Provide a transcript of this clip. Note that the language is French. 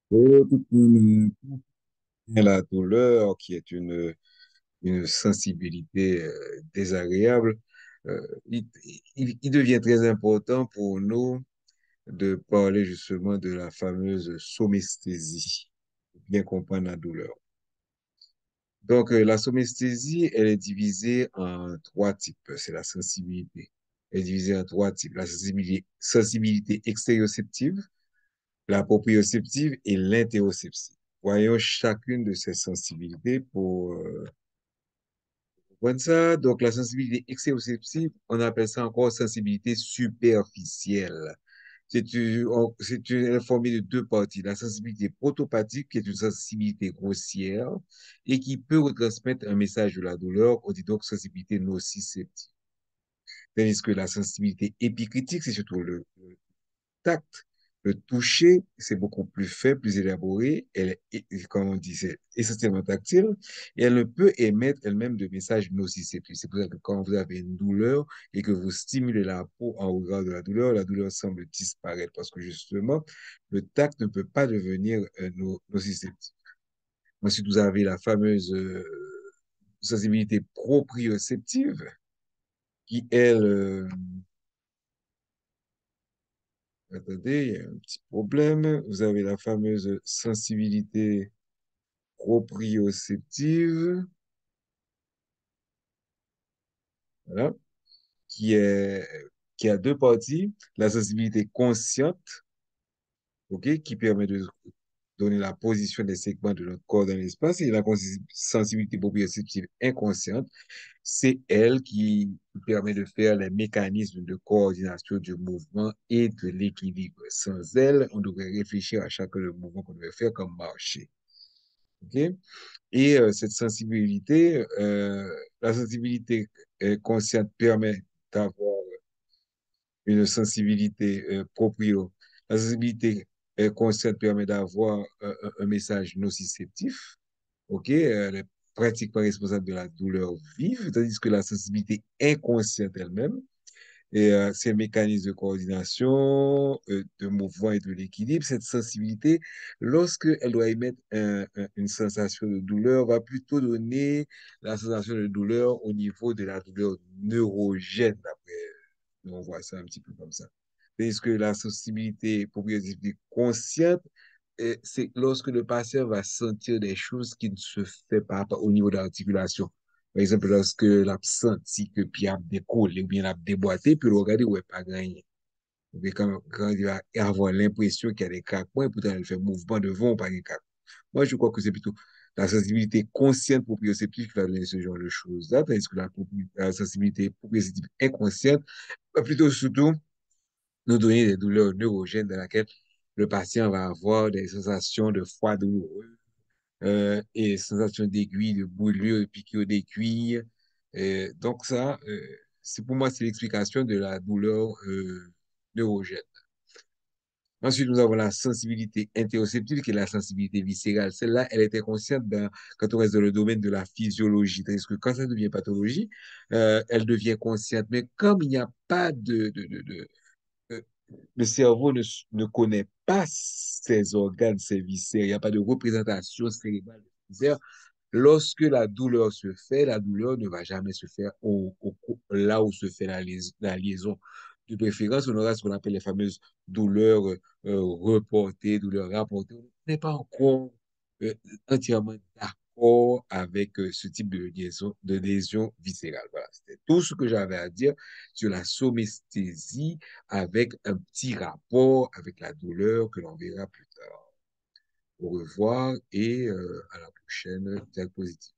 Tout le monde comprend la douleur, qui est une sensibilité désagréable. Il devient très important pour nous de parler justement de la fameuse somesthésie, pour bien comprendre la douleur. Donc, la somesthésie, elle est divisée en trois types. C'est la sensibilité. Elle est divisée en trois types. La sensibilité extérioceptive, la proprioceptive et l'interoceptive. Voyons chacune de ces sensibilités pour comprendre ça. Donc, la sensibilité extérioceptive, on appelle ça encore sensibilité superficielle. Elle est formée de deux parties. La sensibilité protopathique, qui est une sensibilité grossière et qui peut retransmettre un message de la douleur, on dit donc sensibilité nociceptive. Tandis que la sensibilité épicritique, c'est surtout le tact. Le toucher, c'est beaucoup plus faible, plus élaboré. Comme on dit, c'est essentiellement tactile. Et elle ne peut émettre elle-même de messages nociceptifs. C'est pour ça que quand vous avez une douleur et que vous stimulez la peau en regard de la douleur semble disparaître parce que justement, le tact ne peut pas devenir nociceptif. Ensuite, vous avez la fameuse sensibilité proprioceptive qui, elle, attendez, il y a un petit problème. Vous avez la fameuse sensibilité proprioceptive, voilà, qui est, qui a deux parties. La sensibilité consciente, ok, qui permet de donner la position des segments de notre corps dans l'espace, et la sensibilité proprioceptive inconsciente, c'est elle qui permet de faire les mécanismes de coordination du mouvement et de l'équilibre. Sans elle, on devrait réfléchir à chaque mouvement qu'on devrait faire comme marcher. Ok. Et la sensibilité consciente permet d'avoir une sensibilité proprio. La sensibilité consciente permet d'avoir un message nociceptif. OK? Elle est pratiquement responsable de la douleur vive, tandis que la sensibilité inconsciente elle-même et ces mécanismes de coordination, de mouvement et de l'équilibre, cette sensibilité, lorsqu'elle doit émettre une sensation de douleur, va plutôt donner la sensation de douleur au niveau de la douleur neurogène. Après, on voit ça un petit peu comme ça. Parce que la sensibilité proprioceptive consciente, c'est lorsque le patient va sentir des choses qui ne se fait pas au niveau de l'articulation. Par exemple, lorsque l'a senti que puis a décollé ou bien l'a déboîté, puis le regarder, ouais, pas gagné. Mais quand il va avoir l'impression qu'il y a des craquements, et pourtant il fait mouvement devant, pas des craquements. Moi, je crois que c'est plutôt la sensibilité consciente proprioceptive qui va donner ce genre de choses-là, tandis que la sensibilité proprioceptive inconsciente va plutôt surtout nous donner des douleurs neurogènes dans lesquelles le patient va avoir des sensations de froid douloureux, et sensation d'aiguille, de brûlure, de piqûre d'aiguille. Donc ça, c'est pour moi, c'est l'explication de la douleur neurogène. Ensuite, nous avons la sensibilité interoceptive, qui est la sensibilité viscérale. Celle-là, elle était consciente quand on reste dans le domaine de la physiologie. Parce que quand ça devient pathologie, elle devient consciente. Mais comme il n'y a pas euh, le cerveau ne connaît pas ses organes, ses viscères, il n'y a pas de représentation cérébrale des viscères. Lorsque la douleur se fait, la douleur ne va jamais se faire là où se fait la liaison. De préférence, on aura ce qu'on appelle les fameuses douleurs reportées, douleurs rapportées. On n'est pas encore euh, entièrement d'accord avec ce type de lésion viscérale. Voilà, c'était tout ce que j'avais à dire sur la somesthésie avec un petit rapport avec la douleur que l'on verra plus tard. Au revoir et à la prochaine diapositive.